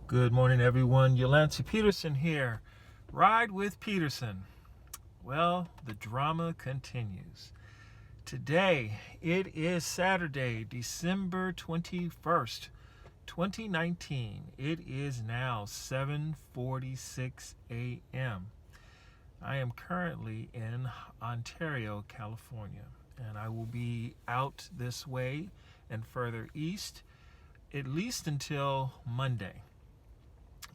Good morning, everyone. Yalancy Peterson here. Ride with Peterson. Well, the drama continues. Today, it is Saturday, December 21st, 2019. It is now 7:46 a.m. I am currently in Ontario, California, and I will be out this way and further east at least until Monday.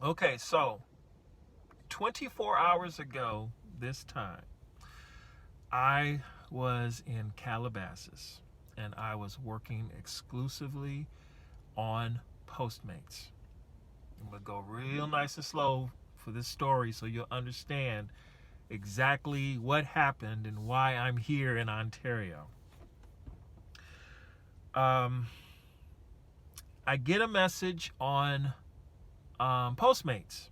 Okay, so 24 hours ago this time, I was in Calabasas and I was working exclusively on Postmates. I'm going to go real nice and slow for this story so you'll understand exactly what happened and why I'm here in Ontario. I get a message on Postmates.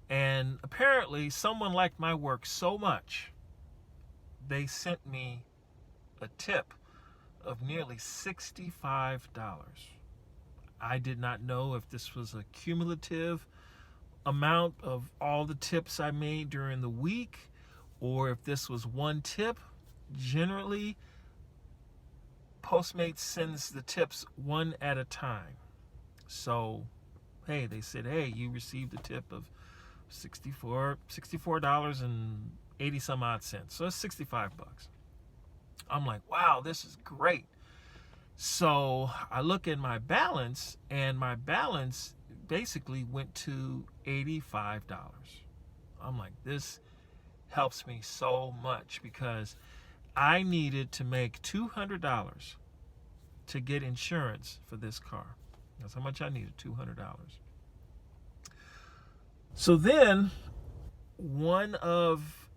And apparently someone liked my work so much, they sent me a tip of nearly $65. I did not know if this was a cumulative amount of all the tips I made during the week or if this was one tip. Generally, Postmates sends the tips one at a time. So, hey, they said, hey, you received a tip of $64 and 80 some odd cents. So it's $65. I'm like, wow, this is great. So I look at my balance and my balance basically went to $85. I'm like, this helps me so much because I needed to make $200 to get insurance for this car. That's how much I needed, $200. So then one of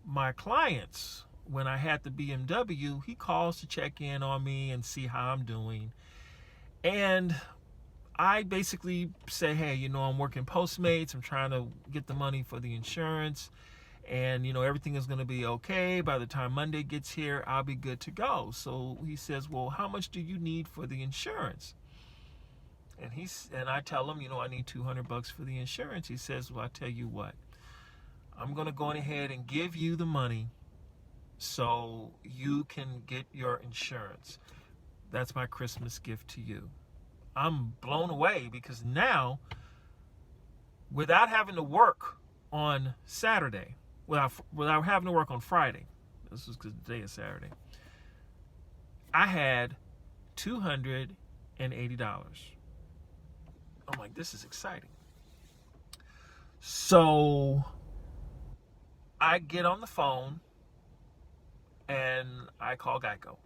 my clients, when I had the BMW, he calls to check in on me and see how I'm doing. And I basically say, hey, I'm working Postmates. I'm trying to get the money for the insurance. And, everything is going to be okay. By the time Monday gets here, I'll be good to go. So he says, well, how much do you need for the insurance? And I tell him, I need $200 for the insurance. He says, well, I tell you what, I'm going to go ahead and give you the money so you can get your insurance. That's my Christmas gift to you. I'm blown away because now, without having to work on Saturday, without having to work on Friday, this was because today is Saturday, I had $280. I'm like, this is exciting. So I get on the phone and I call Geico.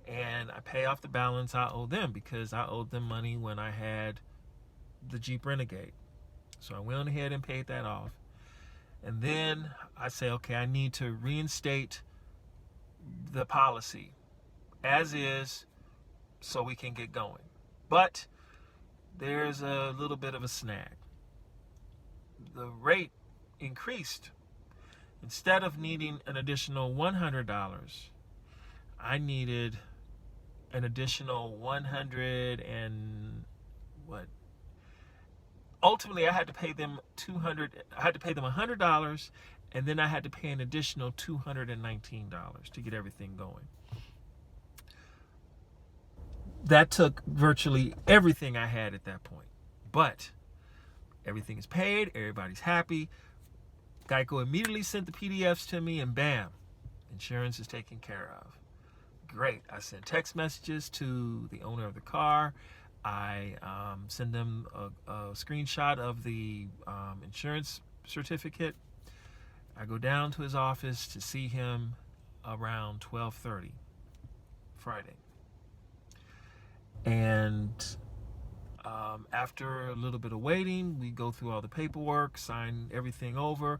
And I pay off the balance I owe them because I owed them money when I had the Jeep Renegade. So I went ahead and paid that off. And then I say, okay, I need to reinstate the policy as is so we can get going. But there's a little bit of a snag. The rate increased. Instead of needing an additional $100, I needed an additional 100 and what? Ultimately, I had to pay them $100, and then I had to pay an additional $219 to get everything going. That took virtually everything I had at that point. But everything is paid. Everybody's happy. Geico immediately sent the PDFs to me, and bam, insurance is taken care of. Great. I sent text messages to the owner of the car. I send them a screenshot of the insurance certificate. I go down to his office to see him around 12:30 Friday. And after a little bit of waiting, we go through all the paperwork, sign everything over.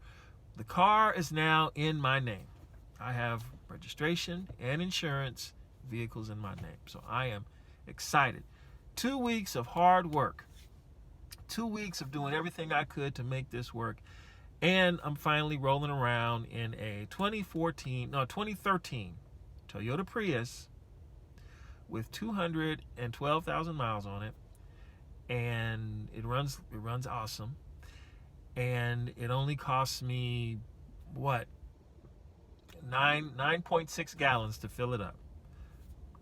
The car is now in my name. I have registration and insurance, vehicles in my name. So I am excited. 2 weeks of hard work. 2 weeks of doing everything I could to make this work. And I'm finally rolling around in a 2013 Toyota Prius with 212,000 miles on it and it runs awesome, and it only costs me what 9.6 gallons to fill it up,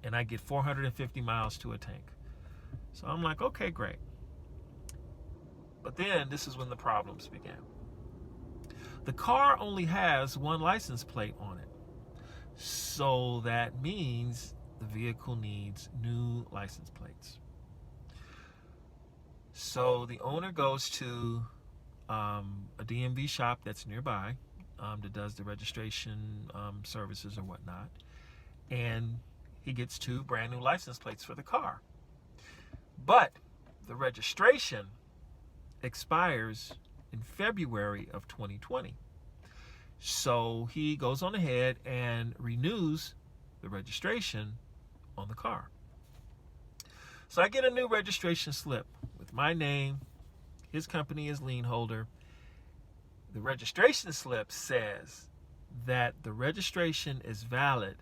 and I get 450 miles to a tank. So I'm like, okay, great. But then this is when the problems began. The car only has one license plate on it, so that means the vehicle needs new license plates. So the owner goes to a DMV shop that's nearby that does the registration services or whatnot, and he gets 2 brand new license plates for the car. But the registration expires in February of 2020. So he goes on ahead and renews the registration on the car. So I get a new registration slip with my name. His company is lien holder. The registration slip says that the registration is valid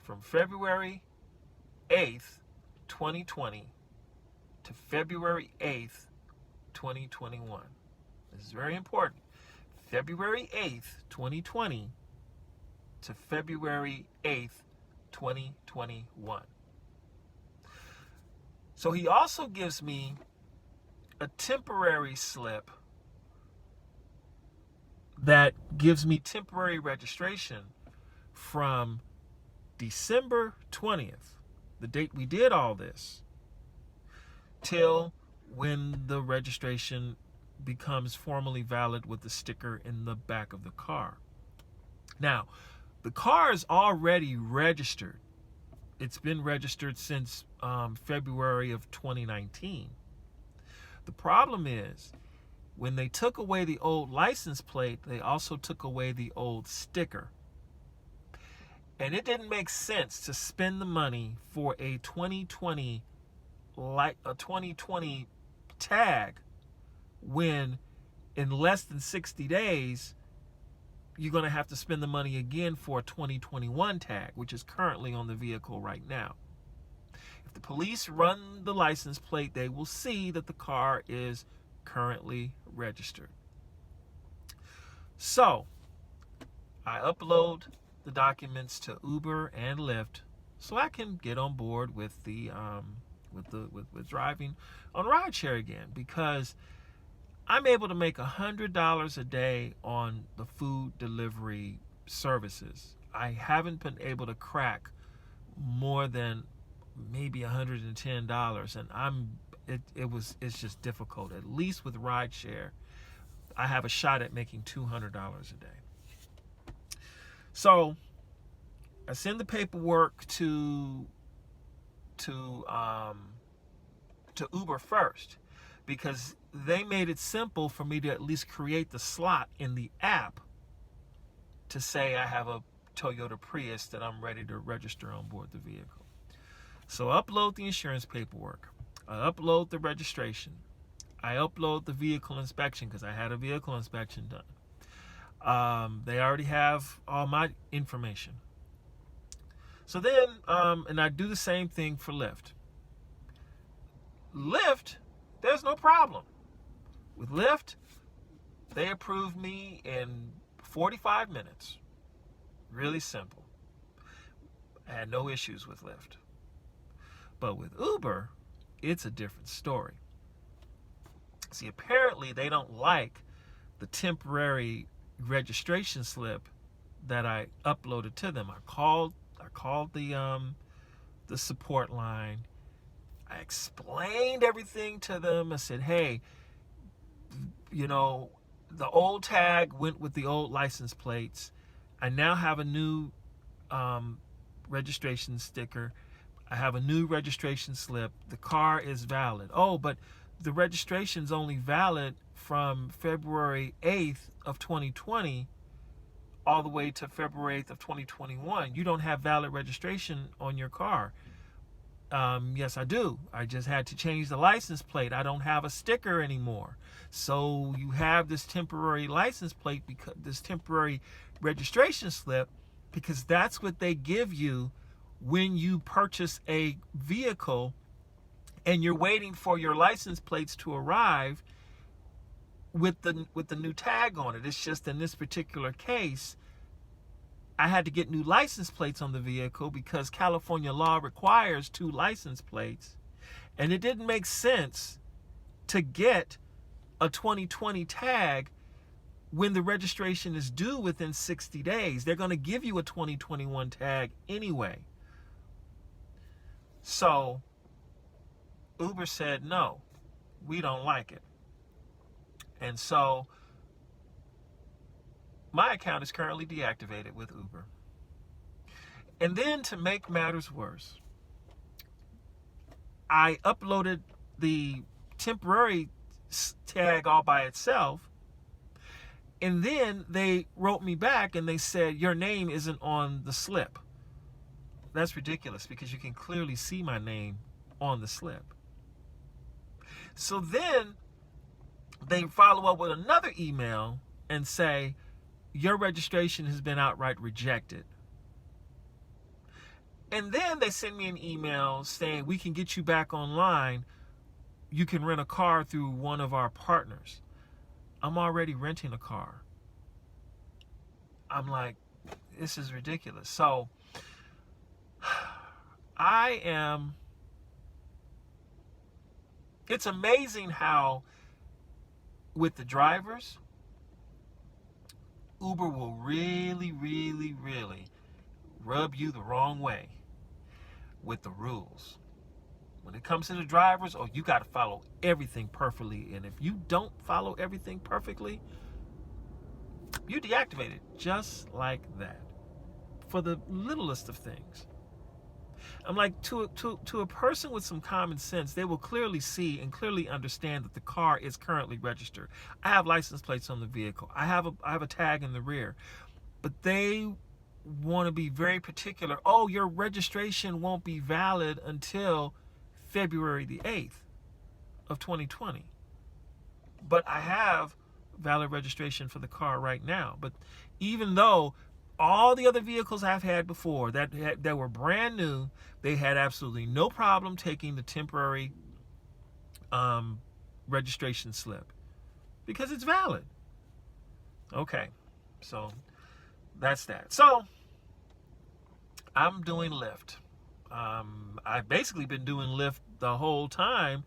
from February 8th, 2020 to February 8th, 2021. This is very important. February 8th, 2020 to February 8th, 2021. So he also gives me a temporary slip that gives me temporary registration from December 20th, the date we did all this, till when the registration becomes formally valid with the sticker in the back of the car. Now, the car is already registered. It's been registered since February of 2019. The problem is, when they took away the old license plate, they also took away the old sticker. And it didn't make sense to spend the money for a 2020 tag when in less than 60 days you're going to have to spend the money again for a 2021 tag, which is currently on the vehicle right now. If the police run the license plate, they will see that the car is currently registered. So I upload the documents to Uber and Lyft so I can get on board with the with driving on rideshare again, because I'm able to make $100 a day on the food delivery services. I haven't been able to crack more than maybe $110, and it's just difficult. At least with rideshare, I have a shot at making $200 a day. So I send the paperwork to Uber first, because they made it simple for me to at least create the slot in the app to say I have a Toyota Prius that I'm ready to register on board the vehicle. So I upload the insurance paperwork. I upload the registration. I upload the vehicle inspection, because I had a vehicle inspection done. They already have all my information. So then, and I do the same thing for Lyft. Lyft, there's no problem. With Lyft, they approved me in 45 minutes. Really simple. I had no issues with Lyft. But with Uber, it's a different story. See, apparently they don't like the temporary registration slip that I uploaded to them. I called the support line. I explained everything to them. I said, hey, the old tag went with the old license plates. I now have a new registration sticker. I have a new registration slip. The car is valid. Oh, but the registration's only valid from February 8th of 2020 all the way to February 8th of 2021. You don't have valid registration on your car. Yes, I do. I just had to change the license plate. I don't have a sticker anymore. So you have this temporary license plate, because this temporary registration slip, because that's what they give you when you purchase a vehicle and you're waiting for your license plates to arrive with the new tag on it. It's just in this particular case, I had to get new license plates on the vehicle because California law requires 2 license plates, and it didn't make sense to get a 2020 tag when the registration is due within 60 days. They're going to give you a 2021 tag anyway. So Uber said, no, we don't like it. And so my account is currently deactivated with Uber. And then to make matters worse, I uploaded the temporary tag all by itself. And then they wrote me back and they said, your name isn't on the slip. That's ridiculous because you can clearly see my name on the slip. So then they follow up with another email and say, your registration has been outright rejected. And then they send me an email saying, we can get you back online. You can rent a car through one of our partners. I'm already renting a car. I'm like, this is ridiculous. So it's amazing how with the drivers, Uber will really, really, really rub you the wrong way with the rules. When it comes to the drivers, you got to follow everything perfectly. And if you don't follow everything perfectly, you deactivate it just like that for the littlest of things. I'm like, to a person with some common sense, they will clearly see and clearly understand that the car is currently registered. I have license plates on the vehicle. I have a tag in the rear. But they want to be very particular. Oh, your registration won't be valid until February the 8th of 2020. But I have valid registration for the car right now. But even though all the other vehicles I've had before that were brand new, they had absolutely no problem taking the temporary registration slip because it's valid. Okay, so that's that. So I'm doing Lyft. I've basically been doing Lyft the whole time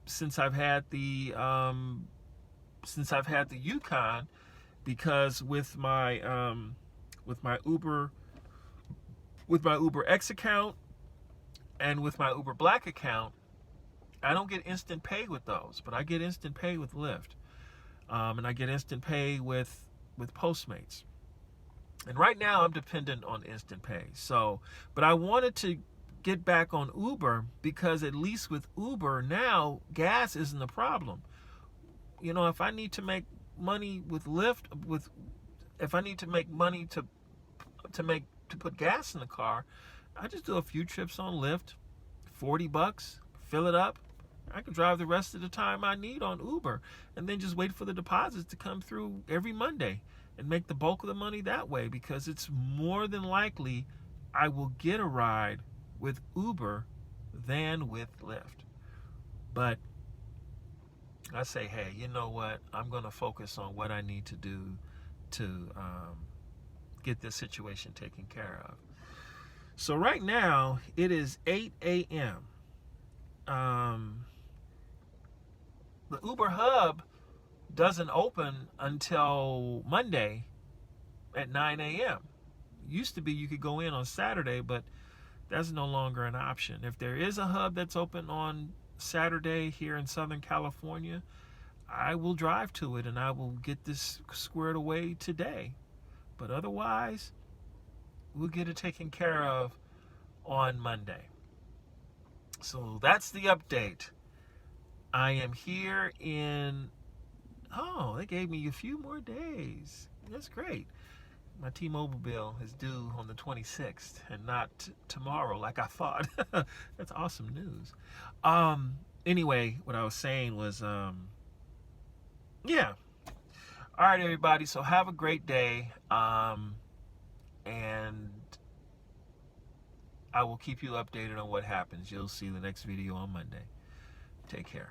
since I've had the Yukon, because with my Uber X account and with my Uber Black account, I don't get instant pay with those, but I get instant pay with Lyft, and I get instant pay with Postmates. And right now I'm dependent on instant pay. So, but I wanted to get back on Uber because at least with Uber now, gas isn't a problem. You know, if I need to make money with Lyft, if I need to make money to put gas in the car, I just do a few trips on Lyft, $40, fill it up. I can drive the rest of the time I need on Uber, and then just wait for the deposits to come through every Monday and make the bulk of the money that way, because it's more than likely I will get a ride with Uber than with Lyft. But I say, hey, you know what? I'm going to focus on what I need to do to get this situation taken care of. So right now, it is 8 a.m. The Uber Hub doesn't open until Monday at 9 a.m. Used to be you could go in on Saturday, but that's no longer an option. If there is a hub that's open on Saturday here in Southern California, I will drive to it and I will get this squared away today. But otherwise, we'll get it taken care of on Monday. So that's the update. I am here in, they gave me a few more days. That's great. My T-Mobile bill is due on the 26th and not tomorrow like I thought. That's awesome news. Anyway, what I was saying was, yeah. All right, everybody. So have a great day. And I will keep you updated on what happens. You'll see the next video on Monday. Take care.